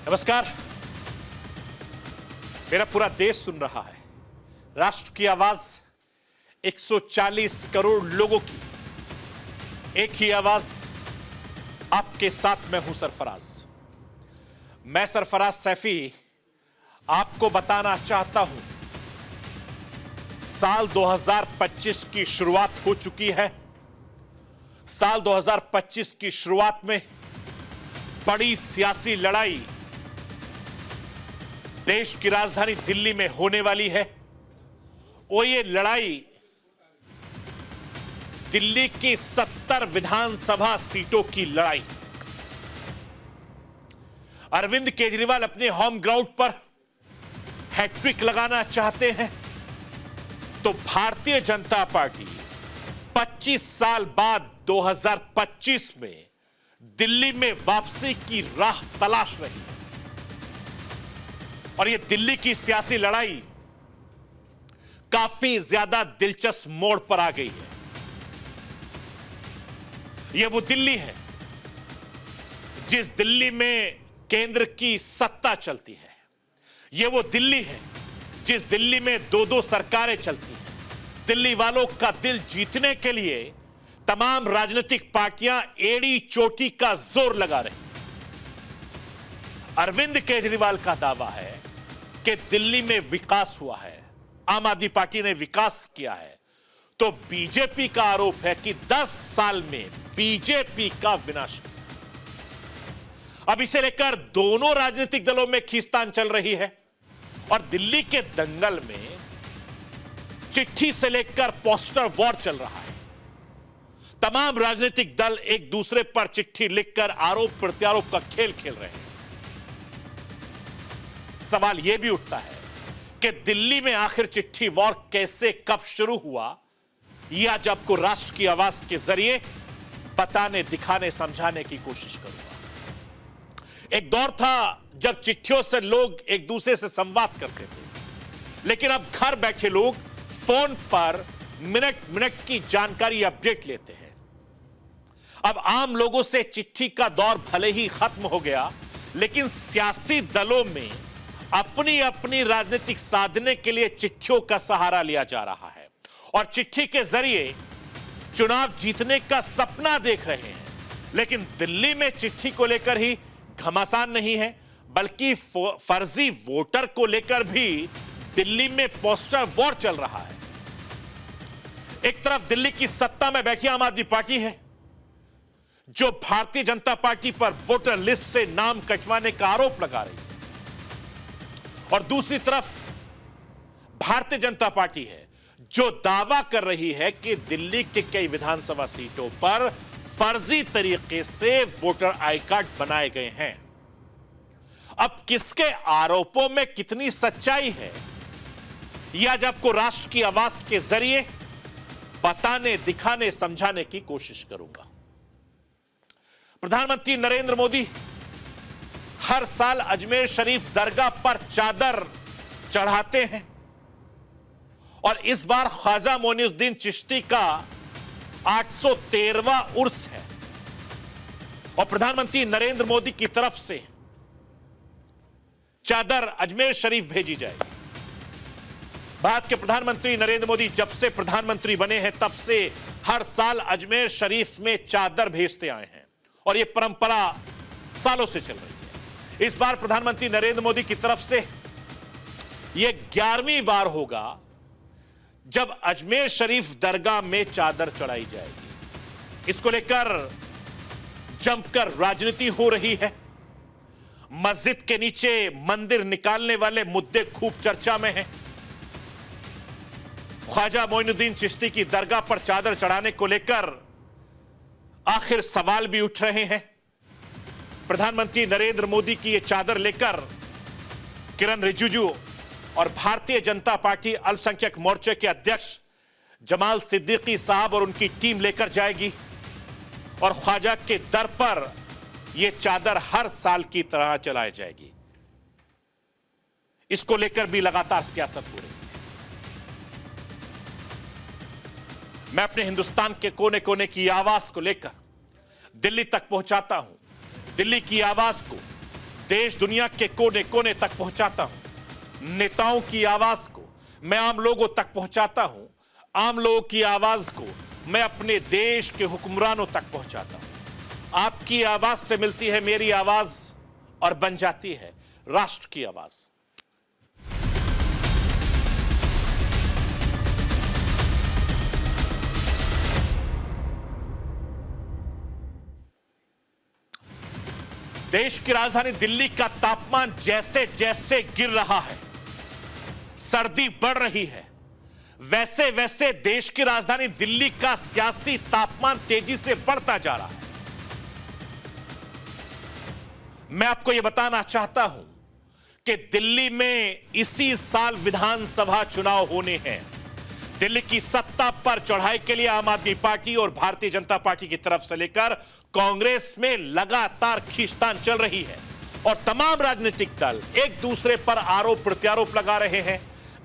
नमस्कार। मेरा पूरा देश सुन रहा है। राष्ट्र की आवाज 140 करोड़ लोगों की एक ही आवाज। आपके साथ मैं हूं सरफराज। मैं सरफराज सैफी आपको बताना चाहता हूं, साल 2025 की शुरुआत हो चुकी है। साल 2025 की शुरुआत में बड़ी सियासी लड़ाई देश की राजधानी दिल्ली में होने वाली है। और ये लड़ाई दिल्ली की 70 विधानसभा सीटों की लड़ाई। अरविंद केजरीवाल अपने होम ग्राउंड पर हैट्रिक लगाना चाहते हैं, तो भारतीय जनता पार्टी 25 साल बाद 2025 में दिल्ली में वापसी की राह तलाश रही है। और यह दिल्ली की सियासी लड़ाई काफी ज्यादा दिलचस्प मोड़ पर आ गई है। यह वो दिल्ली है जिस दिल्ली में केंद्र की सत्ता चलती है। यह वो दिल्ली है जिस दिल्ली में दो सरकारें चलती हैं। दिल्ली वालों का दिल जीतने के लिए तमाम राजनीतिक पार्टियां एड़ी चोटी का जोर लगा रही। अरविंद केजरीवाल का दावा है कि दिल्ली में विकास हुआ है, आम आदमी पार्टी ने विकास किया है, तो बीजेपी का आरोप है कि 10 साल में बीजेपी का विनाश किया। अब इसे लेकर दोनों राजनीतिक दलों में खींचतान चल रही है। और दिल्ली के दंगल में चिट्ठी से लेकर पोस्टर वॉर चल रहा है। तमाम राजनीतिक दल एक दूसरे पर चिट्ठी लिखकर आरोप प्रत्यारोप का खेल खेल रहे हैं। सवाल यह भी उठता है कि दिल्ली में आखिर चिट्ठी वॉर कैसे कब शुरू हुआ, यह आज आपको राष्ट्र की आवाज के जरिए बताने, दिखाने, समझाने की कोशिश करूंगा। एक दौर था जब चिट्ठियों से लोग एक दूसरे से संवाद करते थे, लेकिन अब घर बैठे लोग फोन पर मिनट मिनट की जानकारी अपडेट लेते हैं। अब आम लोगों से चिट्ठी का दौर भले ही खत्म हो गया, लेकिन सियासी दलों में अपनी अपनी राजनीतिक साधने के लिए चिट्ठियों का सहारा लिया जा रहा है और चिट्ठी के जरिए चुनाव जीतने का सपना देख रहे हैं। लेकिन दिल्ली में चिट्ठी को लेकर ही घमासान नहीं है, बल्कि फर्जी वोटर को लेकर भी दिल्ली में पोस्टर वॉर चल रहा है। एक तरफ दिल्ली की सत्ता में बैठी आम आदमी पार्टी है, जो भारतीय जनता पार्टी पर वोटर लिस्ट से नाम कटवाने का आरोप लगा रही है, और दूसरी तरफ भारतीय जनता पार्टी है जो दावा कर रही है कि दिल्ली के कई विधानसभा सीटों पर फर्जी तरीके से वोटर आई कार्ड बनाए गए हैं। अब किसके आरोपों में कितनी सच्चाई है, यह आज आपको राष्ट्र की आवाज के जरिए बताने, दिखाने, समझाने की कोशिश करूंगा। प्रधानमंत्री नरेंद्र मोदी हर साल अजमेर शरीफ दरगाह पर चादर चढ़ाते हैं और इस बार ख्वाजा मोइनुद्दीन चिश्ती का 813वां उर्स है और प्रधानमंत्री नरेंद्र मोदी की तरफ से चादर अजमेर शरीफ भेजी जाएगी। भारत के प्रधानमंत्री नरेंद्र मोदी जब से प्रधानमंत्री बने हैं तब से हर साल अजमेर शरीफ में चादर भेजते आए हैं और यह परंपरा सालों से चल रही है। इस बार प्रधानमंत्री नरेंद्र मोदी की तरफ से यह 11वीं बार होगा जब अजमेर शरीफ दरगाह में चादर चढ़ाई जाएगी। इसको लेकर जमकर राजनीति हो रही है। मस्जिद के नीचे मंदिर निकालने वाले मुद्दे खूब चर्चा में हैं। ख्वाजा मोइनुद्दीन चिश्ती की दरगाह पर चादर चढ़ाने को लेकर आखिर सवाल भी उठ रहे हैं। प्रधानमंत्री नरेंद्र मोदी की यह चादर लेकर किरण रिजिजू और भारतीय जनता पार्टी अल्पसंख्यक मोर्चे के अध्यक्ष जमाल सिद्दीकी साहब और उनकी टीम लेकर जाएगी और ख्वाजा के दर पर यह चादर हर साल की तरह चलाई जाएगी। इसको लेकर भी लगातार सियासत हो रही है। मैं अपने हिंदुस्तान के कोने कोने की आवाज को लेकर दिल्ली तक पहुंचाता हूं। दिल्ली की आवाज को देश दुनिया के कोने कोने तक पहुंचाता हूं। नेताओं की आवाज को मैं आम लोगों तक पहुंचाता हूं। आम लोगों की आवाज को मैं अपने देश के हुक्मरानों तक पहुंचाता हूं। आपकी आवाज से मिलती है मेरी आवाज और बन जाती है राष्ट्र की आवाज। देश की राजधानी दिल्ली का तापमान जैसे जैसे गिर रहा है, सर्दी बढ़ रही है, वैसे वैसे देश की राजधानी दिल्ली का सियासी तापमान तेजी से बढ़ता जा रहा है। मैं आपको यह बताना चाहता हूं कि दिल्ली में इसी साल विधानसभा चुनाव होने हैं। दिल्ली की सत्ता पर चढ़ाई के लिए आम आदमी पार्टी और भारतीय जनता पार्टी की तरफ से लेकर कांग्रेस में लगातार खींचतान चल रही है और तमाम राजनीतिक दल एक दूसरे पर आरोप प्रत्यारोप लगा रहे हैं।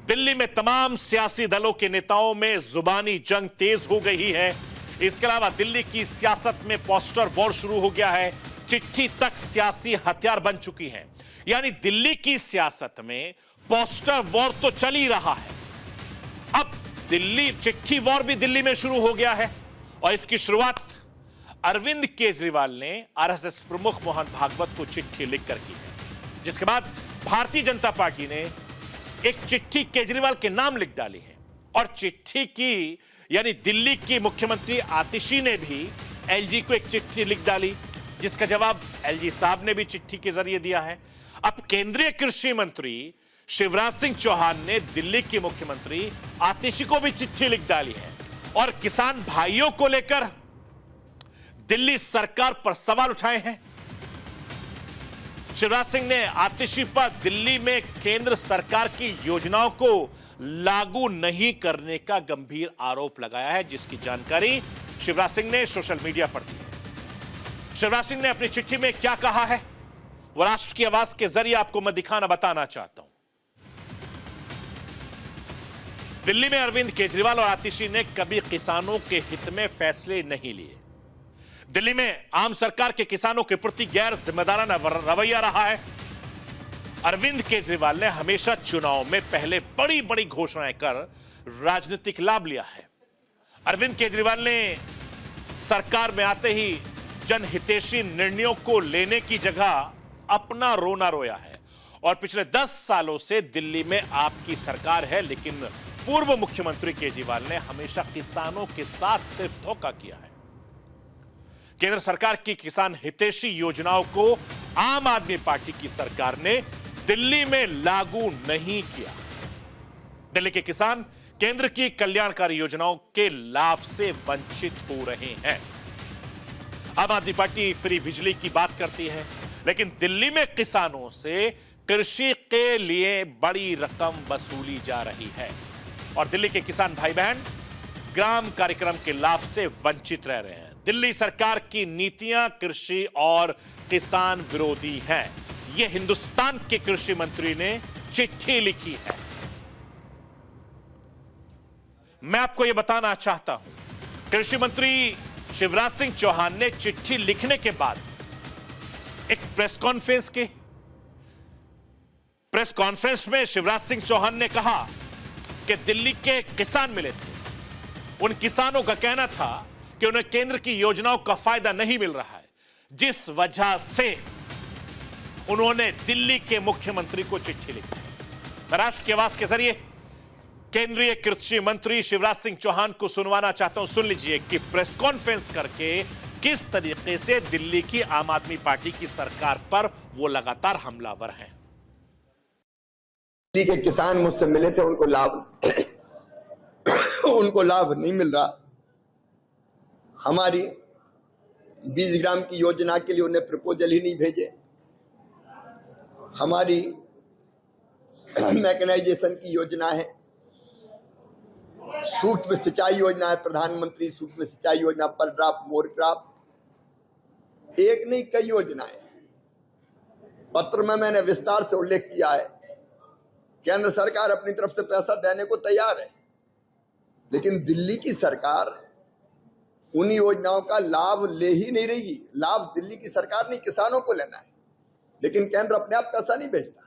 दिल्ली में तमाम सियासी दलों के नेताओं में जुबानी जंग तेज हो गई है। इसके अलावा दिल्ली की सियासत में पोस्टर वॉर शुरू हो गया है। चिट्ठी तक सियासी हथियार बन चुकी है। यानी दिल्ली की सियासत में पोस्टर वॉर तो चल ही रहा है, अब दिल्ली चिट्ठी वॉर भी दिल्ली में शुरू हो गया है। और इसकी शुरुआत अरविंद केजरीवाल ने आरएसएस प्रमुख मोहन भागवत को चिट्ठी लिखकर की है, जिसके बाद भारतीय जनता पार्टी ने एक चिट्ठी केजरीवाल के नाम लिख डाली है। और चिट्ठी की यानी दिल्ली की मुख्यमंत्री आतिशी ने भी एलजी को एक चिट्ठी लिख डाली, जिसका जवाब एलजी साहब ने भी चिट्ठी के जरिए दिया है। अब केंद्रीय कृषि मंत्री शिवराज सिंह चौहान ने दिल्ली की मुख्यमंत्री आतिशी को भी चिट्ठी लिख डाली है और किसान भाइयों को लेकर दिल्ली सरकार पर सवाल उठाए हैं। शिवराज सिंह ने आतिशी पर दिल्ली में केंद्र सरकार की योजनाओं को लागू नहीं करने का गंभीर आरोप लगाया है, जिसकी जानकारी शिवराज सिंह ने सोशल मीडिया पर दी है। शिवराज सिंह ने अपनी चिट्ठी में क्या कहा है, वो राष्ट्र की आवाज के जरिए आपको मैं बताना चाहता हूं। दिल्ली में अरविंद केजरीवाल और आतिशी ने कभी किसानों के हित में फैसले नहीं लिए। दिल्ली में आम सरकार के किसानों के प्रति गैर जिम्मेदाराना रवैया रहा है। अरविंद केजरीवाल ने हमेशा चुनाव में पहले बड़ी बड़ी घोषणाएं कर राजनीतिक लाभ लिया है। अरविंद केजरीवाल ने सरकार में आते ही जनहितैषी निर्णयों को लेने की जगह अपना रोना रोया है और पिछले 10 सालों से दिल्ली में आपकी सरकार है, लेकिन पूर्व मुख्यमंत्री केजरीवाल ने हमेशा किसानों के साथ सिर्फ धोखा किया है। केंद्र सरकार की किसान हितैषी योजनाओं को आम आदमी पार्टी की सरकार ने दिल्ली में लागू नहीं किया। दिल्ली के किसान केंद्र की कल्याणकारी योजनाओं के लाभ से वंचित हो रहे हैं। आम आदमी पार्टी फ्री बिजली की बात करती है, लेकिन दिल्ली में किसानों से कृषि के लिए बड़ी रकम वसूली जा रही है और दिल्ली के किसान भाई बहन ग्राम कार्यक्रम के लाभ से वंचित रह रहे हैं। दिल्ली सरकार की नीतियां कृषि और किसान विरोधी हैं। यह हिंदुस्तान के कृषि मंत्री ने चिट्ठी लिखी है। मैं आपको यह बताना चाहता हूं, कृषि मंत्री शिवराज सिंह चौहान ने चिट्ठी लिखने के बाद एक प्रेस कॉन्फ्रेंस में शिवराज सिंह चौहान ने कहा कि दिल्ली के किसान मिले थे। उन किसानों का कहना था कि उन्हें केंद्र की योजनाओं का फायदा नहीं मिल रहा है, जिस वजह से उन्होंने दिल्ली के मुख्यमंत्री को चिट्ठी लिखी। मैं राष्ट्र की आवाज के जरिए केंद्रीय कृषि मंत्री शिवराज सिंह चौहान को सुनवाना चाहता हूं। सुन लीजिए कि प्रेस कॉन्फ्रेंस करके किस तरीके से दिल्ली की आम आदमी पार्टी की सरकार पर वो लगातार हमलावर हैं। दिल्ली के किसान मुझसे मिले थे, उनको लाभ नहीं मिल रहा। हमारी 20 ग्राम की योजना के लिए उन्हें प्रपोजल ही नहीं भेजे। हमारी मैकेनाइजेशन की योजना है, सूक्ष्म सिंचाई योजना है, प्रधानमंत्री सूक्ष्म सिंचाई योजना, पर ड्राफ्ट मोर ड्राफ्ट, एक नहीं कई योजनाएं। पत्र में मैंने विस्तार से उल्लेख किया है, केंद्र सरकार अपनी तरफ से पैसा देने को तैयार है, लेकिन दिल्ली की सरकार उन योजनाओं का लाभ ले ही नहीं रही। लाभ दिल्ली की सरकार नहीं, किसानों को लेना है। लेकिन केंद्र अपने आप पैसा नहीं भेजता।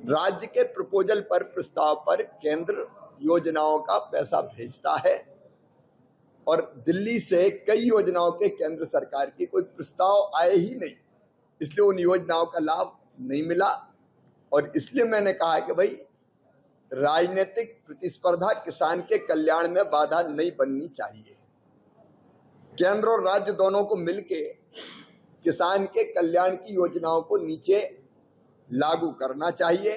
राज्य के प्रपोजल पर, प्रस्ताव पर केंद्र योजनाओं का पैसा भेजता है और दिल्ली से कई योजनाओं के केंद्र सरकार की कोई प्रस्ताव आए ही नहीं, इसलिए उन योजनाओं का लाभ नहीं मिला। और इसलिए मैंने कहा कि भाई राजनीतिक प्रतिस्पर्धा किसान के कल्याण में बाधा नहीं बननी चाहिए। केंद्र और राज्य दोनों को मिलके किसान के कल्याण की योजनाओं को नीचे लागू करना चाहिए।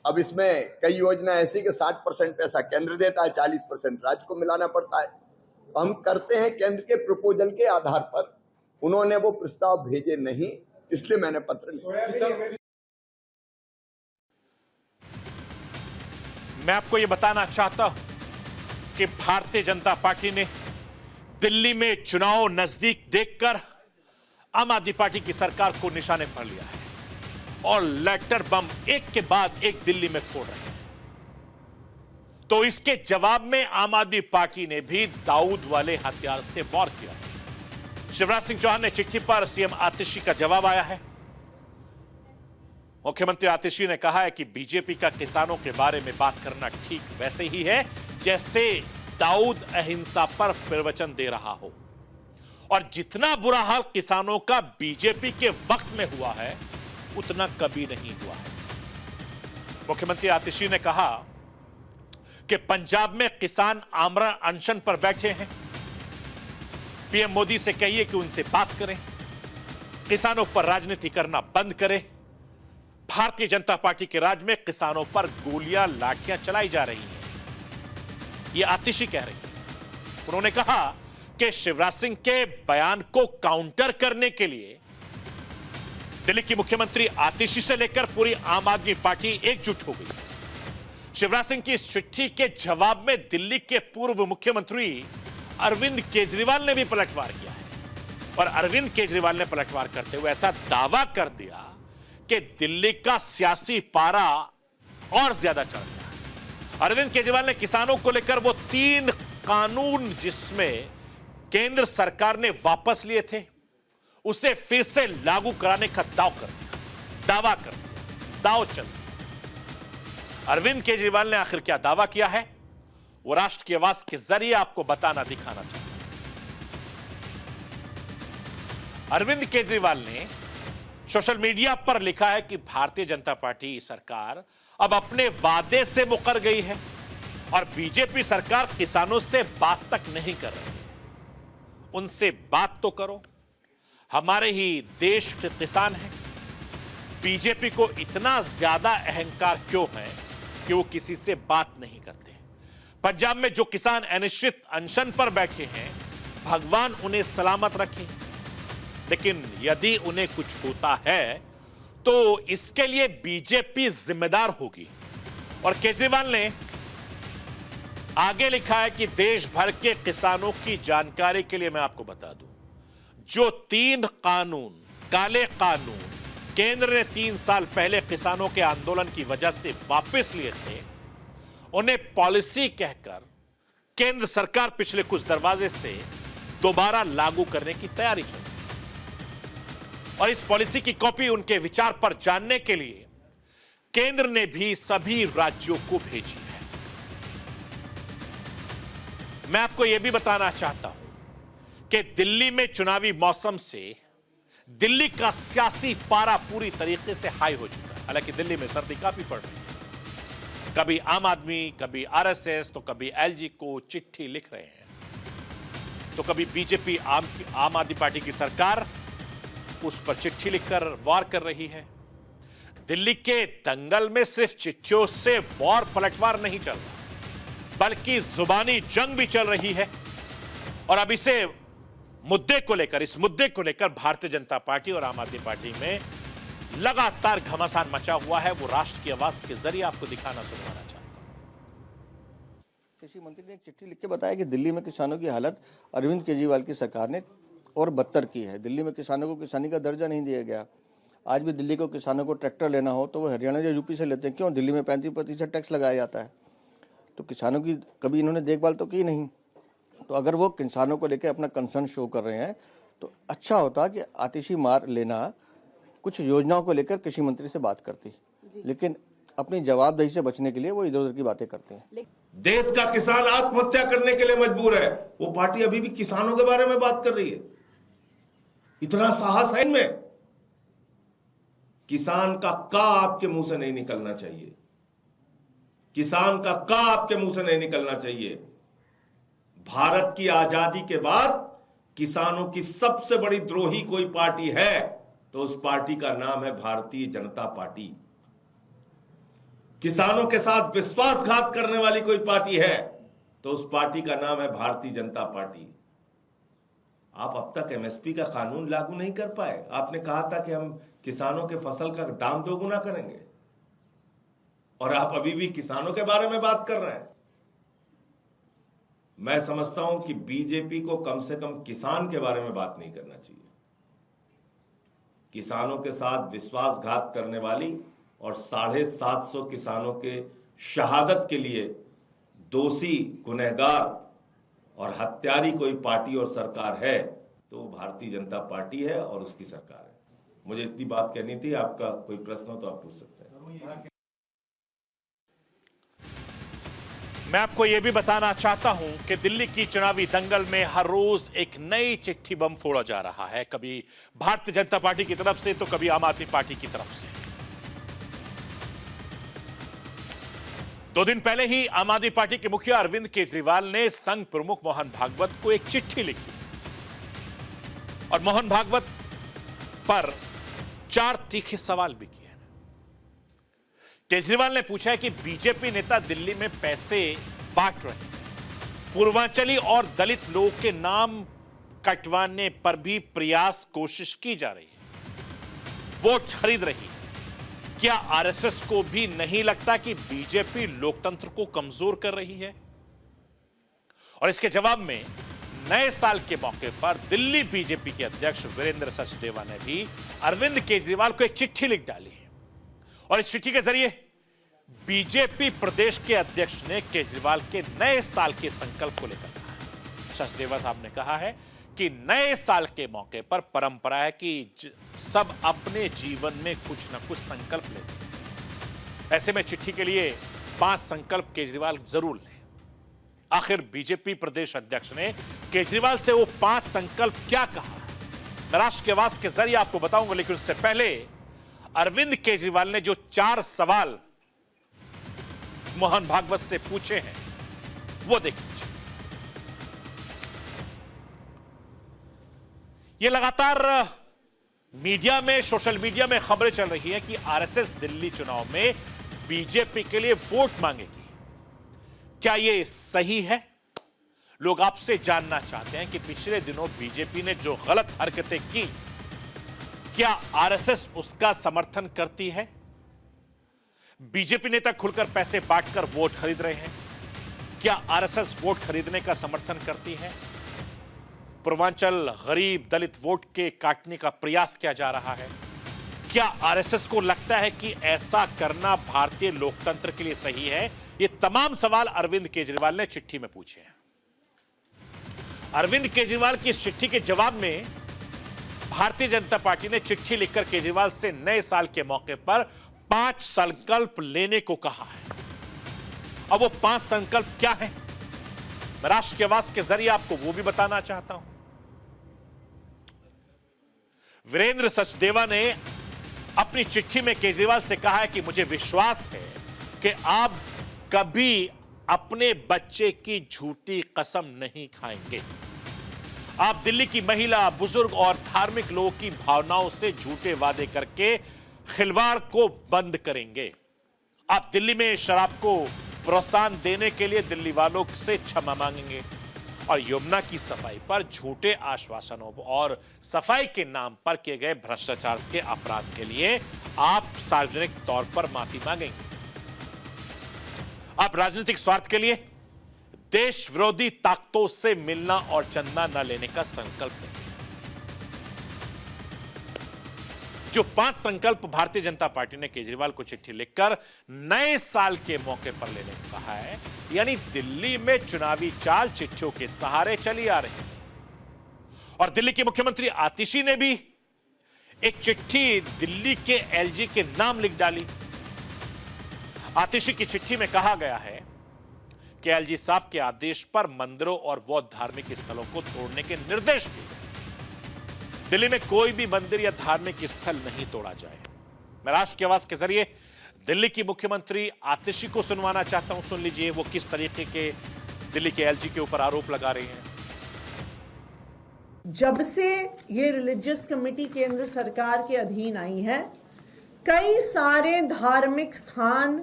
अब इसमें कई योजना ऐसी कि 60% पैसा केंद्र देता है, 40% राज्य को मिलाना पड़ता है। हम करते हैं केंद्र के प्रपोजल के आधार पर, उन्होंने वो प्रस्ताव भेजे नहीं, इसलिए मैंने पत्र लिखा। मैं आपको यह बताना चाहता हूं कि भारतीय जनता पार्टी ने दिल्ली में चुनाव नजदीक देखकर आम आदमी पार्टी की सरकार को निशाने पर लिया है और लेटर बम एक के बाद एक दिल्ली में फोड़ रहे हैं। तो इसके जवाब में आम आदमी पार्टी ने भी दाऊद वाले हथियार से वार किया। शिवराज सिंह चौहान ने चिट्ठी पर सीएम आतिशी का जवाब आया है। मुख्यमंत्री आतिशी ने कहा है कि बीजेपी का किसानों के बारे में बात करना ठीक वैसे ही है जैसे दाऊद अहिंसा पर प्रवचन दे रहा हो, और जितना बुरा हाल किसानों का बीजेपी के वक्त में हुआ है उतना कभी नहीं हुआ है। मुख्यमंत्री आतिशी ने कहा कि पंजाब में किसान आमरण अनशन पर बैठे हैं, पीएम मोदी से कहिए कि उनसे बात करें, किसानों पर राजनीति करना बंद करें। भारतीय जनता पार्टी के राज में किसानों पर गोलियां लाठियां चलाई जा रही हैं, यह आतिशी कह रही है। उन्होंने कहा कि शिवराज सिंह के बयान को काउंटर करने के लिए दिल्ली की मुख्यमंत्री आतिशी से लेकर पूरी आम आदमी पार्टी एकजुट हो गई। शिवराज सिंह की इस चिट्ठी के जवाब में दिल्ली के पूर्व मुख्यमंत्री अरविंद केजरीवाल ने भी पलटवार किया है और अरविंद केजरीवाल ने पलटवार करते हुए ऐसा दावा कर दिया कि दिल्ली का सियासी पारा और ज्यादा चढ़ गया। अरविंद केजरीवाल ने किसानों को लेकर वो 3 कानून जिसमें केंद्र सरकार ने वापस लिए थे उसे फिर से लागू कराने का दावा कर दिया, दाव चल दिया। अरविंद केजरीवाल ने आखिर क्या दावा किया है वो राष्ट्र की आवाज के जरिए आपको बताना, दिखाना चाहता हूं। अरविंद केजरीवाल ने सोशल मीडिया पर लिखा है कि भारतीय जनता पार्टी सरकार अब अपने वादे से मुकर गई है और बीजेपी सरकार किसानों से बात तक नहीं कर रही है। उनसे बात तो करो, हमारे ही देश के किसान हैं। बीजेपी को इतना ज्यादा अहंकार क्यों है कि वो किसी से बात नहीं करते। पंजाब में जो किसान अनिश्चित अनशन पर बैठे हैं, भगवान उन्हें सलामत रखे, लेकिन यदि उन्हें कुछ होता है तो इसके लिए बीजेपी जिम्मेदार होगी। और केजरीवाल ने आगे लिखा है कि देश भर के किसानों की जानकारी के लिए मैं आपको बता दूं, जो 3 कानून, काले कानून केंद्र ने 3 साल पहले किसानों के आंदोलन की वजह से वापस लिए थे, उन्हें पॉलिसी कहकर केंद्र सरकार पिछले कुछ दरवाजे से दोबारा लागू करने की तैयारी चल रही है। और इस पॉलिसी की कॉपी उनके विचार पर जानने के लिए केंद्र ने भी सभी राज्यों को भेजी है। मैं आपको यह भी बताना चाहता हूं कि दिल्ली में चुनावी मौसम से दिल्ली का सियासी पारा पूरी तरीके से हाई हो चुका है। हालांकि दिल्ली में सर्दी काफी पड़ रही है। कभी आम आदमी, कभी आरएसएस, तो कभी एलजी को चिट्ठी लिख रहे हैं, तो कभी बीजेपी आम आदमी पार्टी की सरकार उस पर चिट्ठी लिखकर वार कर रही है। दिल्ली के दंगल में सिर्फ चिट्ठियों से वार पलटवार नहीं चल रहा, बल्कि जुबानी जंग भी चल रही है। और अब इस मुद्दे को लेकर भारतीय जनता पार्टी और आम आदमी पार्टी में लगातार घमासान मचा हुआ है। वो राष्ट्र की आवाज के जरिए आपको दिखाना, सुनवाना चाहता हूं। कृषि मंत्री ने एक चिट्ठी लिख के बताया कि दिल्ली में किसानों की हालत अरविंद केजरीवाल की सरकार ने और बदतर की है। दिल्ली में किसानों को किसानी का दर्जा नहीं दिया गया। आज भी दिल्ली को किसानों को ट्रैक्टर लेना हो तो वो हरियाणा या यूपी से लेते हैं। क्यों? दिल्ली में 35% टैक्स लगाया जाता है। तो किसानों की कभी इन्होंने देखभाल तो की नहीं। तो अगर वो किसानों को लेकर अपना कंसर्न शो कर रहे हैं तो अच्छा होता कि आतिशी मार लेना कुछ योजनाओं को लेकर कृषि मंत्री से बात करती, लेकिन अपनी जवाबदेही से बचने के लिए वो इधर उधर की बातें करते हैं। देश का किसान आत्महत्या करने के लिए मजबूर है, वो पार्टी अभी भी किसानों के बारे में बात कर रही है। इतना साहस है इनमें। किसान का का आपके मुंह से नहीं निकलना चाहिए। किसान का का आपके मुंह से नहीं निकलना चाहिए। भारत की आजादी के बाद किसानों की सबसे बड़ी द्रोही कोई पार्टी है तो उस पार्टी का नाम है भारतीय जनता पार्टी। किसानों के साथ विश्वासघात करने वाली कोई पार्टी है तो उस पार्टी का नाम है भारतीय जनता पार्टी। आप अब तक एमएसपी का कानून लागू नहीं कर पाए। आपने कहा था कि हम किसानों के फसल का दाम दोगुना करेंगे और आप अभी भी किसानों के बारे में बात कर रहे हैं। मैं समझता हूं कि बीजेपी को कम से कम किसान के बारे में बात नहीं करना चाहिए। किसानों के साथ विश्वासघात करने वाली और 750 किसानों के शहादत के लिए दोषी, गुनहगार और हत्यारी कोई पार्टी और सरकार है तो वो भारतीय जनता पार्टी है और उसकी सरकार है। मुझे इतनी बात कहनी थी। आपका कोई प्रश्न हो तो आप पूछ सकते हैं। मैं आपको यह भी बताना चाहता हूं कि दिल्ली की चुनावी दंगल में हर रोज एक नई चिट्ठी बम फोड़ा जा रहा है, कभी भारतीय जनता पार्टी की तरफ से तो कभी आम आदमी पार्टी की तरफ से। 2 दिन पहले ही आम आदमी पार्टी के मुखिया अरविंद केजरीवाल ने संघ प्रमुख मोहन भागवत को एक चिट्ठी लिखी और मोहन भागवत पर 4 तीखे सवाल भी किए। केजरीवाल ने पूछा है कि बीजेपी नेता दिल्ली में पैसे बांट रहे हैं, पूर्वांचली और दलित लोगों के नाम कटवाने पर भी प्रयास कोशिश की जा रही है, वोट खरीद रही है। क्या आरएसएस को भी नहीं लगता कि बीजेपी लोकतंत्र को कमजोर कर रही है? और इसके जवाब में नए साल के मौके पर दिल्ली बीजेपी के अध्यक्ष वीरेंद्र सचदेवा ने भी अरविंद केजरीवाल को एक चिट्ठी लिख डाली है और इस चिट्ठी के जरिए बीजेपी प्रदेश के अध्यक्ष ने केजरीवाल के नए साल के संकल्प को लेकर कहा है। सचदेवा साहब ने कहा है कि नए साल के मौके पर परंपरा है कि सब अपने जीवन में कुछ ना कुछ संकल्प लेते हैं। ऐसे में चिट्ठी के लिए 5 संकल्प केजरीवाल जरूर लें। आखिर बीजेपी प्रदेश अध्यक्ष ने केजरीवाल से वो 5 संकल्प क्या कहा, मैं राष्ट्र के आवाज के जरिए आपको बताऊंगा, लेकिन उससे पहले अरविंद केजरीवाल ने जो 4 सवाल मोहन भागवत से पूछे हैं वो देख लीजिए। ये लगातार मीडिया में, सोशल मीडिया में खबरें चल रही है कि आरएसएस दिल्ली चुनाव में बीजेपी के लिए वोट मांगेगी। क्या ये सही है? लोग आपसे जानना चाहते हैं कि पिछले दिनों बीजेपी ने जो गलत हरकतें की, क्या आरएसएस उसका समर्थन करती है? बीजेपी नेता खुलकर पैसे बांटकर वोट खरीद रहे हैं। क्या आरएसएस वोट खरीदने का समर्थन करती है? पूर्वांचल गरीब दलित वोट के काटने का प्रयास किया जा रहा है। क्या आरएसएस को लगता है कि ऐसा करना भारतीय लोकतंत्र के लिए सही है? ये तमाम सवाल अरविंद केजरीवाल ने चिट्ठी में पूछे हैं। अरविंद केजरीवाल की इस चिट्ठी के जवाब में भारतीय जनता पार्टी ने चिट्ठी लिखकर केजरीवाल से नए साल के मौके पर 5 संकल्प लेने को कहा है। अब वो 5 संकल्प क्या है, मैं राष्ट्र की आवाज के जरिए आपको वो भी बताना चाहता हूं। वीरेंद्र सचदेवा ने अपनी चिट्ठी में केजरीवाल से कहा है कि मुझे विश्वास है कि आप कभी अपने बच्चे की झूठी कसम नहीं खाएंगे। आप दिल्ली की महिला, बुजुर्ग और धार्मिक लोगों की भावनाओं से झूठे वादे करके खिलवाड़ को बंद करेंगे। आप दिल्ली में शराब को प्रोत्साहन देने के लिए दिल्ली वालों से क्षमा मांगेंगे और यमुना की सफाई पर झूठे आश्वासनों और सफाई के नाम पर किए गए भ्रष्टाचार के अपराध के लिए आप सार्वजनिक तौर पर माफी मांगेंगे। आप राजनीतिक स्वार्थ के लिए देश विरोधी ताकतों से मिलना और चंदा न लेने का संकल्प लेंगे। जो 5 संकल्प भारतीय जनता पार्टी ने केजरीवाल को चिट्ठी लिखकर नए साल के मौके पर लेने को कहा है, यानी दिल्ली में चुनावी चाल चिट्ठियों के सहारे चली आ रही है। और दिल्ली की मुख्यमंत्री आतिशी ने भी एक चिट्ठी दिल्ली के एलजी के नाम लिख डाली। आतिशी की चिट्ठी में कहा गया है कि एलजी साहब के आदेश पर मंदिरों और बौद्ध धार्मिक स्थलों को तोड़ने के निर्देश दिए गए। दिल्ली में कोई भी मंदिर या धार्मिक स्थल नहीं तोड़ा जाए। मैं राष्ट्र की आवाज के जरिए दिल्ली की मुख्यमंत्री आतिशी को सुनवाना चाहता हूं। सुन लीजिए वो किस तरीके के दिल्ली के एलजी के ऊपर आरोप लगा रही हैं। जब से ये रिलीजियस कमेटी केंद्र सरकार के अधीन आई है, कई सारे धार्मिक स्थान,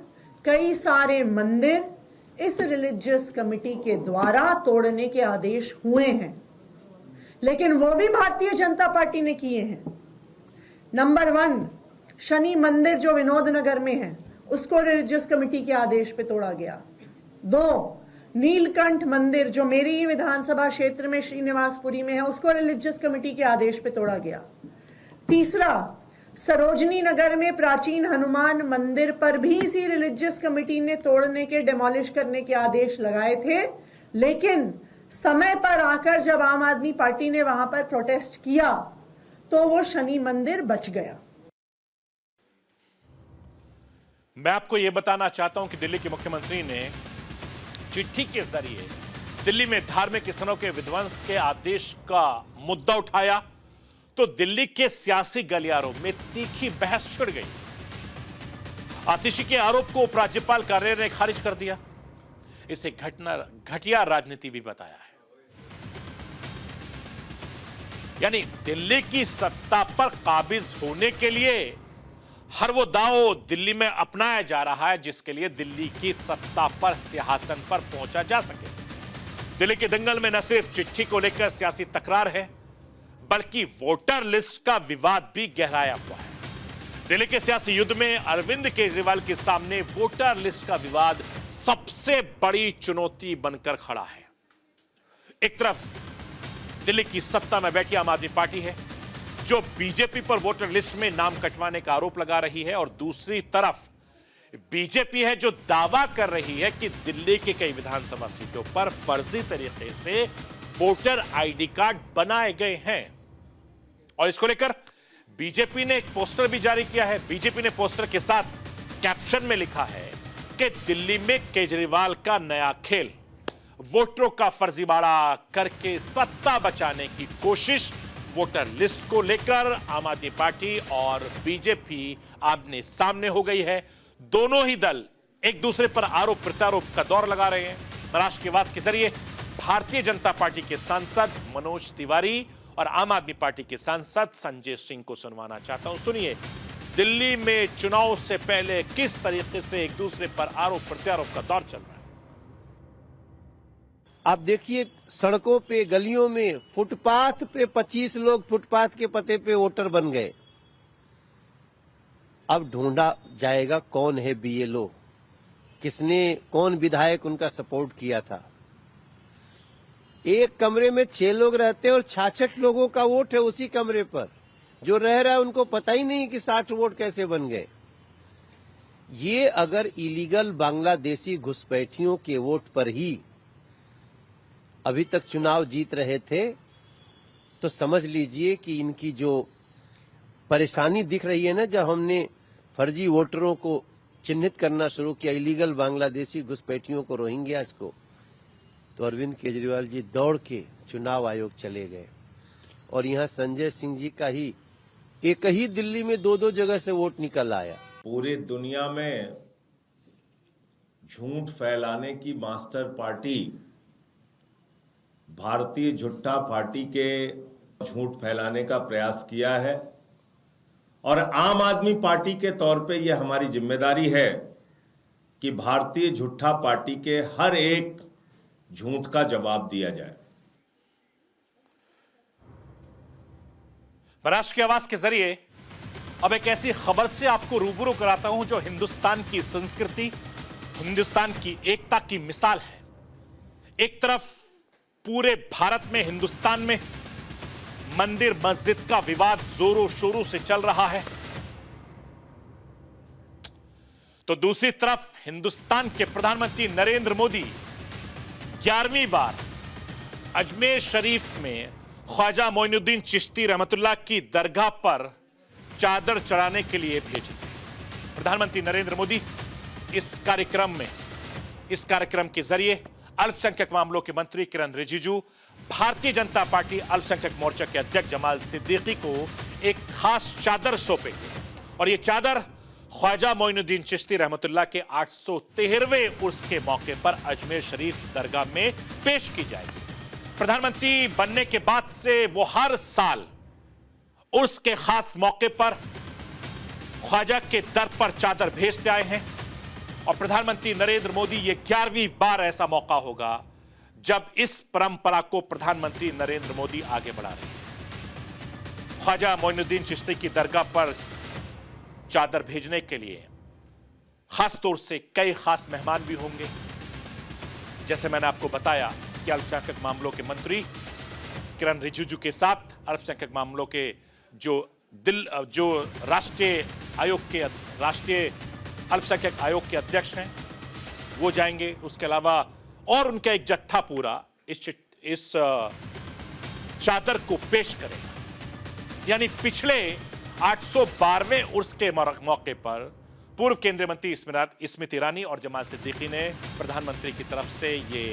कई सारे मंदिर इस रिलीजियस कमेटी के द्वारा तोड़ने के आदेश हुए हैं, लेकिन वो भी भारतीय जनता पार्टी ने किए हैं। नंबर 1, शनि मंदिर जो विनोद नगर में है, उसको रिलीजियस कमेटी के आदेश पे तोड़ा गया। 2, नीलकंठ मंदिर जो मेरी ही विधानसभा क्षेत्र में श्रीनिवासपुरी में है, उसको रिलीजियस कमेटी के आदेश पे तोड़ा गया। 3, सरोजनी नगर में प्राचीन हनुमान मंदिर पर भी इसी रिलीजियस कमेटी ने तोड़ने के, डिमोलिश करने के आदेश लगाए थे, लेकिन समय पर आकर जब आम आदमी पार्टी ने वहां पर प्रोटेस्ट किया तो वो शनि मंदिर बच गया। मैं आपको यह बताना चाहता हूं कि दिल्ली के मुख्यमंत्री ने चिट्ठी के जरिए दिल्ली में धार्मिक स्थलों के विध्वंस के आदेश का मुद्दा उठाया तो दिल्ली के सियासी गलियारों में तीखी बहस छिड़ गई। आतिशी के आरोप को उपराज्यपाल कार्यालय ने खारिज कर दिया। इसे घटिया राजनीति भी बताया है। यानी दिल्ली की सत्ता पर काबिज होने के लिए हर वो दांव दिल्ली में अपनाया जा रहा है जिसके लिए दिल्ली की सत्ता पर, सिंहासन पर पहुंचा जा सके। दिल्ली के दंगल में न सिर्फ चिट्ठी को लेकर सियासी तकरार है, बल्कि वोटर लिस्ट का विवाद भी गहराया हुआ है। दिल्ली के सियासी युद्ध में अरविंद केजरीवाल के सामने वोटर लिस्ट का विवाद सबसे बड़ी चुनौती बनकर खड़ा है। एक तरफ दिल्ली की सत्ता में बैठी आम आदमी पार्टी है जो बीजेपी पर वोटर लिस्ट में नाम कटवाने का आरोप लगा रही है, और दूसरी तरफ बीजेपी है जो दावा कर रही है कि दिल्ली के कई विधानसभा सीटों पर फर्जी तरीके से वोटर आईडी कार्ड बनाए गए हैं। और इसको लेकर बीजेपी ने एक पोस्टर भी जारी किया है। बीजेपी ने पोस्टर के साथ कैप्शन में लिखा है कि दिल्ली में केजरीवाल का नया खेल, वोटरों का फर्जीवाड़ा करके सत्ता बचाने की कोशिश। वोटर लिस्ट को लेकर आम आदमी पार्टी और बीजेपी आमने सामने हो गई है। दोनों ही दल एक दूसरे पर आरोप प्रत्यारोप का दौर लगा रहे हैं। राष्ट्र की आवाज के जरिए भारतीय जनता पार्टी के सांसद मनोज तिवारी और आम आदमी पार्टी के सांसद संजय सिंह को सुनवाना चाहता हूं। सुनिए दिल्ली में चुनाव से पहले किस तरीके से एक दूसरे पर आरोप प्रत्यारोप का दौर चल रहा है। आप देखिए सड़कों पे, गलियों में, फुटपाथ पे 25 लोग फुटपाथ के पते पे वोटर बन गए। अब ढूंढा जाएगा कौन है बीएलओ, किसने, कौन विधायक उनका सपोर्ट किया था। एक कमरे में 6 लोग रहते हैं और 66 लोगों का वोट है उसी कमरे पर। जो रह रहा है उनको पता ही नहीं कि 60 वोट कैसे बन गए। ये अगर इलीगल बांग्लादेशी घुसपैठियों के वोट पर ही अभी तक चुनाव जीत रहे थे तो समझ लीजिए कि इनकी जो परेशानी दिख रही है ना, जब हमने फर्जी वोटरों को चिन्हित करना शुरू किया, इलीगल बांग्लादेशी घुसपैठियों को, रोहिंग्यास को, तो अरविंद केजरीवाल जी दौड़ के चुनाव आयोग चले गए। और यहाँ संजय सिंह जी का ही एक ही दिल्ली में 2-2 जगह से वोट निकल आया। पूरी दुनिया में झूठ फैलाने की मास्टर पार्टी भारतीय झूठा पार्टी के झूठ फैलाने का प्रयास किया है, और आम आदमी पार्टी के तौर पे यह हमारी जिम्मेदारी है कि भारतीय झूठा पार्टी के हर एक झूठ का जवाब दिया जाए। राष्ट्र की आवाज के जरिए अब एक ऐसी खबर से आपको रूबरू कराता हूं जो हिंदुस्तान की संस्कृति, हिंदुस्तान की एकता की मिसाल है। एक तरफ पूरे भारत में, हिंदुस्तान में मंदिर मस्जिद का विवाद जोरों शोरों से चल रहा है, तो दूसरी तरफ हिंदुस्तान के प्रधानमंत्री नरेंद्र मोदी 11वीं बार अजमेर शरीफ में ख्वाजा मोइनुद्दीन चिश्ती रहमतुल्लाह की दरगाह पर चादर चढ़ाने के लिए भेज दी। प्रधानमंत्री नरेंद्र मोदी इस कार्यक्रम के जरिए अल्पसंख्यक मामलों के मंत्री किरण रिजिजू, भारतीय जनता पार्टी अल्पसंख्यक मोर्चा के अध्यक्ष जमाल सिद्दीकी को एक खास चादर सौंपेंगे और यह चादर ख्वाजा मोइनुद्दीन चिश्ती रहमतुल्लाह के 813वें उर्स के मौके पर अजमेर शरीफ दरगाह में पेश की जाएगी। प्रधानमंत्री बनने के बाद से वो हर साल उर्स के खास मौके पर ख्वाजा के दर पर चादर भेजते आए हैं और प्रधानमंत्री नरेंद्र मोदी ये 11वीं बार ऐसा मौका होगा जब इस परंपरा को प्रधानमंत्री नरेंद्र मोदी आगे बढ़ा रहे हैं। ख्वाजा मोइनुद्दीन चिश्ती की दरगाह पर चादर भेजने के लिए खास तौर से कई खास मेहमान भी होंगे। जैसे मैंने आपको बताया कि अल्पसंख्यक मामलों के मंत्री किरण रिजिजू के साथ अल्पसंख्यक मामलों के जो राष्ट्रीय अल्पसंख्यक आयोग के अध्यक्ष हैं वो जाएंगे। उसके अलावा और उनका एक जत्था पूरा इस चादर को पेश करेगा। यानी पिछले 812वें उर्स के मौके पर पूर्व केंद्रीय मंत्री स्मृति ईरानी और जमाल सिद्दीकी ने प्रधानमंत्री की तरफ से ये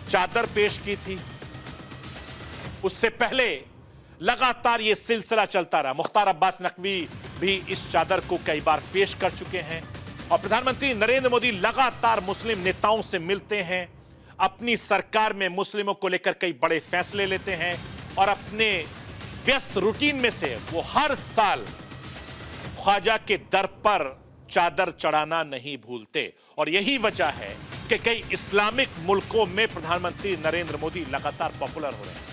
चादर पेश की थी। उससे पहले लगातार ये सिलसिला चलता रहा। मुख्तार अब्बास नकवी भी इस चादर को कई बार पेश कर चुके हैं और प्रधानमंत्री नरेंद्र मोदी लगातार मुस्लिम नेताओं से मिलते हैं, अपनी सरकार में मुस्लिमों को लेकर कई बड़े फैसले लेते हैं और अपने व्यस्त रूटीन में से वो हर साल ख्वाजा के दर पर चादर चढ़ाना नहीं भूलते। और यही वजह है कि कई इस्लामिक मुल्कों में प्रधानमंत्री नरेंद्र मोदी लगातार पॉपुलर हो रहे हैं।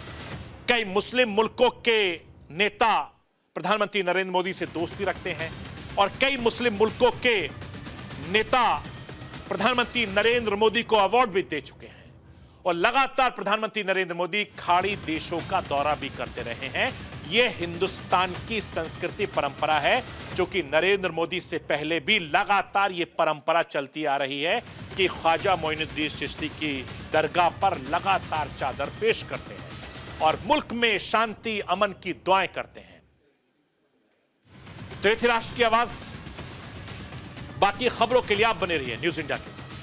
कई मुस्लिम मुल्कों के नेता प्रधानमंत्री नरेंद्र मोदी से दोस्ती रखते हैं और कई मुस्लिम मुल्कों के नेता प्रधानमंत्री नरेंद्र मोदी को अवार्ड भी दे चुके हैं और लगातार प्रधानमंत्री नरेंद्र मोदी खाड़ी देशों का दौरा भी करते रहे हैं। यह हिंदुस्तान की संस्कृति परंपरा है जो कि नरेंद्र मोदी से पहले भी लगातार यह परंपरा चलती आ रही है कि ख्वाजा मोइनुद्दीन चिश्ती की दरगाह पर लगातार चादर पेश करते हैं और मुल्क में शांति अमन की दुआएं करते हैं। तो ये थी राष्ट्र की आवाज। बाकी खबरों के लिए आप बने रहिए न्यूज़ इंडिया के साथ।